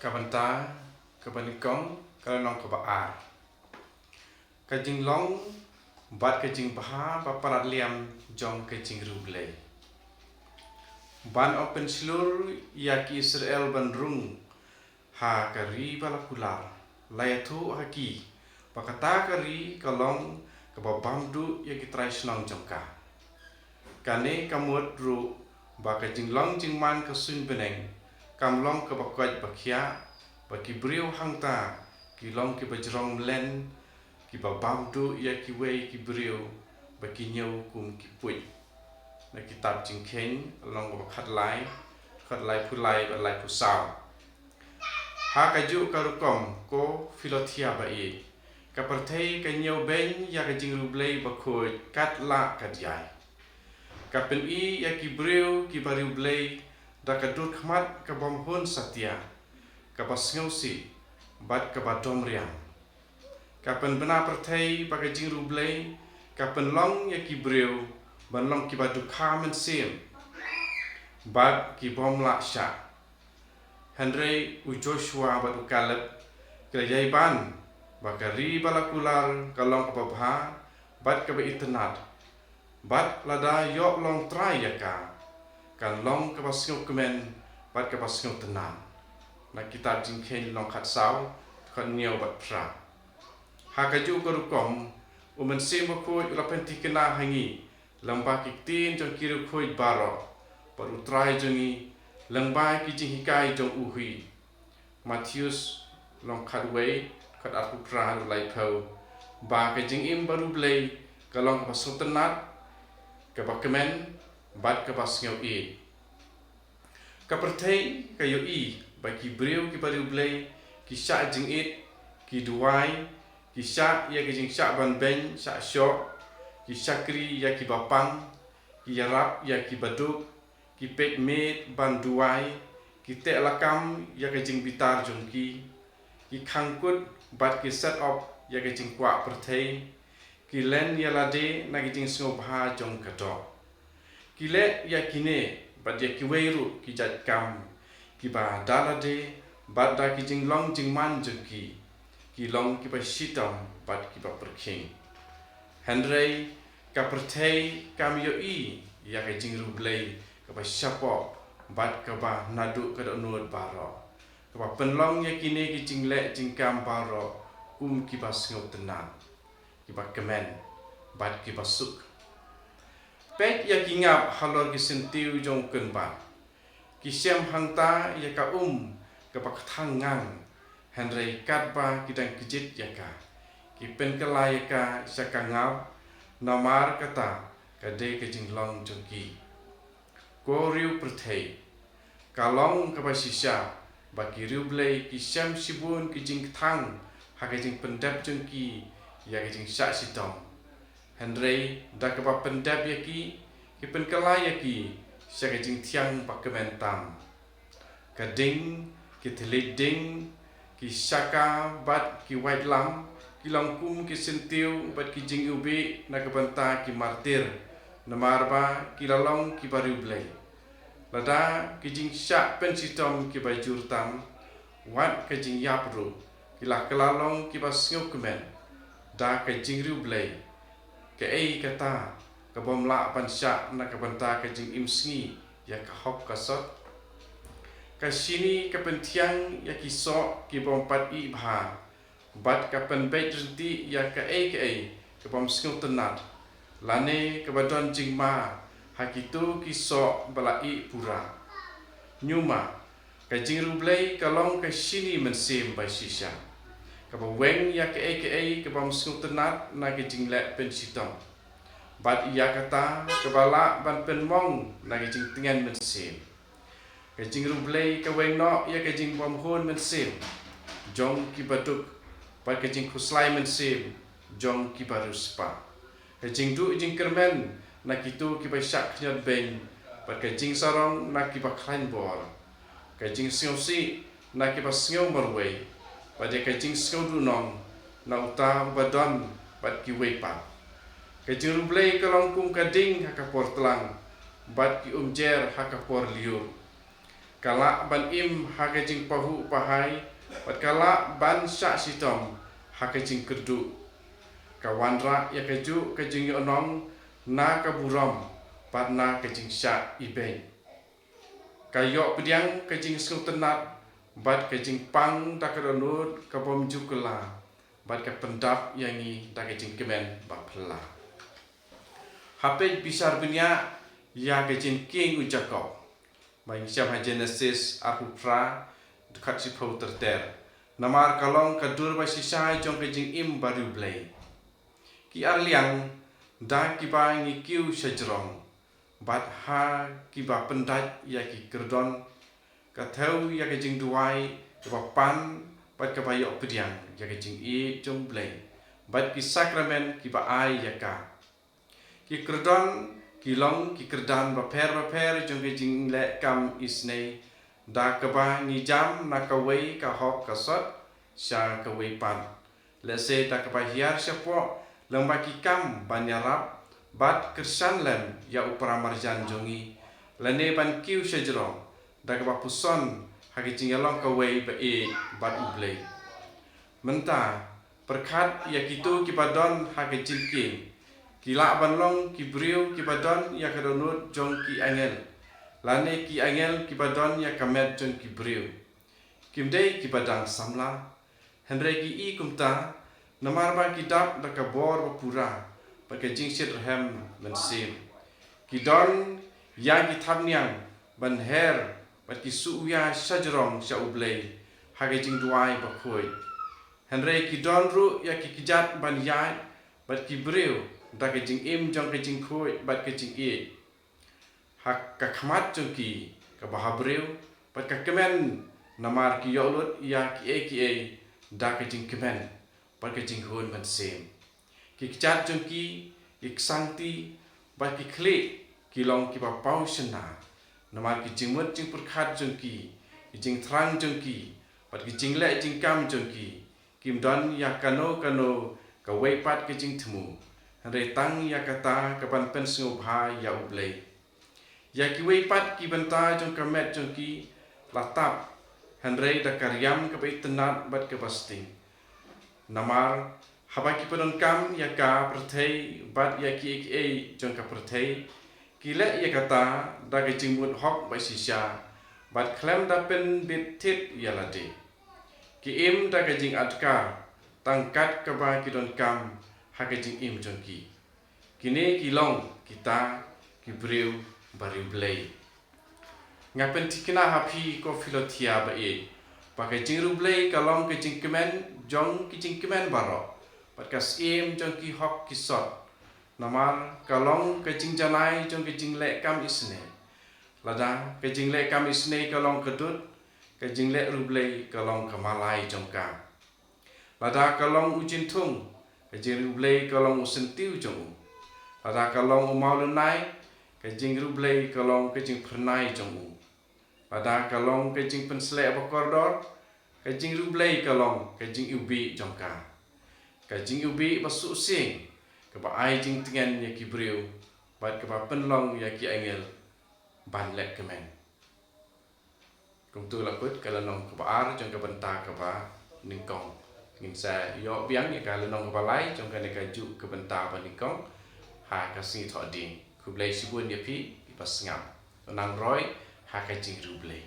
Kabanta, kabanikong, kalanong kabaar. Kajing long, bat kajing baha, paparat liam, jong kajing rublay. Ban open slur, yaki Israel ban rung, ha kari balakular, layatu haki, pakata kari kalong, kababamdu yaki trais nong jongka. Kane kamut ru, bakajing long jingman kasun beneng, kamlong ke bakwaj bakia baki beriu hangta ki long ki bajrong len ki babamdu ya ki wei ki beriu baki nyau kum ki pui na kitab jingkhen long ba khat lai pulai ba lai pusau ha ka ju ka rukom ko filothia ba e ka parthei ka nyau ben ya ka jing rublei ba khoi kat la ka jai ka pen i ya ki beriu ki bariu blei da kadut khmat ka bom hun satya ka basngau si bat ka badom riang ka pen bena perthei ba ka jing rublei ka pen long ya ki breu ban long ki badu khamen sim bat ki bom la sha Henry u Joshua bat u Caleb ka jai ban ba ka ri balakular ka long ka babha bat ka ba itnat bat lada yok long try ya ka kan long ke basngau kemen bat ke basngau tenan na kitab jingkhen long khat sau kan niau bat pra ha ka ju ko rukom umen sim ko ula penti kena hangi lamba ki tin jong kiru khoi baro par utrai jongi lamba ki jing hikai jong uhui Matius long khat wei khat aku pra lai phau ba ka jing im baru blei ka long basngau tenat ka bakemen bat ka basngau e ka perthei ka yo i ba ki breu ki bariu blei ki sha jing it ki duai ki sha ya ki jing sha ban ben sha sho ki sakri ya ki bapang ki yarap ya ki baduk ki pek met ban duai ki te lakam ya ki jing bitar jongki ki khangkut bat ki set up ya ki jing kwa perthei ki len ya lade na ki jing sngo bha jong kadok ki le ya kine bat ya ki weiru ki jat kam ki ba dalade bat da ki jing long jing man jengki ki long ki ba sitam bat ki ba perking Henry ka perthei kam yo i ya ki jing rublei ka ba shapo bat ka ba nadu ka do nuot baro ka ba penlong ya kine ki jing le jing kam baro ki ba sngo tenan ki ba kemen bat ki ba suk pek ya ki ngap halor ki sentiu jong ken ba ki sem hangta ya ka ka pak thangang Henry kat ba ki dang kijit ya ka ki pen kala ya ka saka ngap namar kata ka de ka jing long jong ki ko riu perthei ka long ka ba sisha ba ki riu blei ki sem sibun ki jing thang ha ka jing pendap jong ki ya ka jing sha sitong Henry da ka ba pendap ya ki pen kala ya ki sa ka jing thiang ba kementam ka ding ki thele ding ki saka bat ki white lam ki long kum ki sentiu bat ki jing ubi na ka banta ki martir na marba ki lalong ki bariu blei lada ki jing sha pen sitom ki ba jurtam wat ka jing yapru ki la kelalong ki ba sngo kemen da ka jing riu blei ke ei kata ka bom la pan sha na ka banta ka jing im sngi ya ka hok ka sot ka sini ka pentiang ya ki so ki bom pat i bha bat ka pen bet renti ya ka ei ka bom sngo tenat lane ka badon jing ma hakitu ki so bala i pura nyuma ka jing rublei ka long ka sini mensim ba sisha ka ba weng ya ka ei ka bom sngo tenat na ka jing le pen sitom bat iya kata kebala ban pen mong na ka jing tengen mensim ka jing rublei ka weng no ya ka jing bom hun mensim jong ki baduk bat ka jing khuslai mensim jong ki baru spa ka jing du jing kermen na kitu ki ba syak nyot ben bat ka jing sarong na ki ba khlain bor ka jing siosi na ki ba sngo marwei bat ka jing sngo du nong na uta badon bat ki wei pa ka jing rublei ka long kum ka ding ha ka por tlang bat ki jer ha ka por liu kala ban im hakajing pahu pahai pat kala ban syak sitom hakajing kerdu kawanra ya kaju kajing onong na kaburam pat na kajing syak ibeng kayok pediang kajing sung tenat bat kajing pang takaronut kabom jukela bat ka pendap yangi takajing kemen bapla hape bisar dunia ya kajing king ujakau Baik siap Genesis aku pra dekat si pau terter. Namar kalong kadur ba sisa jong kejing im baru blay. Ki arliang da ki ba ngi kiu sejrong. Bat ha ki ba pendat ya ki kerdon. Ka thau ya kejing duai ba pan bat ka ba yok pediang ya kejing i jong blay. Bat ki sakramen ki ba ai ya ka. Ki kerdon kilong ki kerdan baper jong kejing le kam isne da kaba ni jam na kawai ka hok ka sot sya kawai pan le se da kaba hiar syapo lamba ki kam banyarap bat kersan lem ya upra marjan jongi lene ban kiu sejro da kaba puson ha kejing yalong kawai ba e bat ublei menta perkat ya kitu ki padon ha kejing ki Kila banlong ki briu ki badon ya kadonut jong ki angel. Lane ki angel ki badon ya kamet jong ki briu. Kimdei ki badang samla. Henry ki i kumta namar ba ki dap da ka bor ba pura. Ba ka jing sit rahem men sim. Ki don ya ki thamnyang ban her ba ki su ya sajrong sya ublei. Ha ka jing duai ba khoi. Henry ki don ru ya ki kijat ban ya ba ki briu da kejing im jong kejing khoi bat kejing i hak ka khmat jong ki ka bahabreu bat ka kemen namar ki yolut ya ki e da kejing kemen bat kejing hun man sem ki chat jong ki ik santi bat ki kle ki long ki ba pau sena namar ki jingmut jing perkhat jong ki jing thrang jong ki bat ki jing le jing kam jong ki kim don ya kano ka wei pat kejing thmu Henry tang ya kata kapan pensu bhai ya ublei. Ya ki wei pat ki benta jong kamet jong ki latap. Henry da karyam ka bai tenat bat ka pasti. Namar haba ki pedon kam ya ka perthei bat ya ki e jong ka perthei. Ki le ya kata da ka jingmut hok bai sisya. Bat klem da pen bit tit ya lade. Ki im da ka jing adkar tangkat ka ba ki don kam hakajing im jongki kini kilong kita kibriu bari blay ngapen tikina hapi ko filotia ba e pakai jing rublay kalong ke jing kemen jong ki jing kemen baro patkas im jongki hok kisot namar kalong ke jing janai jong ke jing le kam isne lada ke jing le kam isne kalong kedut ke jing le rublay kalong kamalai jongka lada kalong ujin tung kajing rublay kalong usentiu jong pada kalong umau lenai kajing rublay kalong kajing pernai jong pada kalong kajing pensle bakordor kajing rublay kalong kajing ubi jongka kajing ubi masuk sing ke ba ai jing tengen ya ki briu bat ke ba penlong ya ki angel ban lek kemen kum tu laput kalau nong ke ba ar jong ke benta ke ba ningkong ngin sa yo biang ya kalau nong balai jong kan ka ju ke benta ba nikong ha ka si tho ding ku blai sibun ya pi pas ngam nang roi ha ka jing ru blai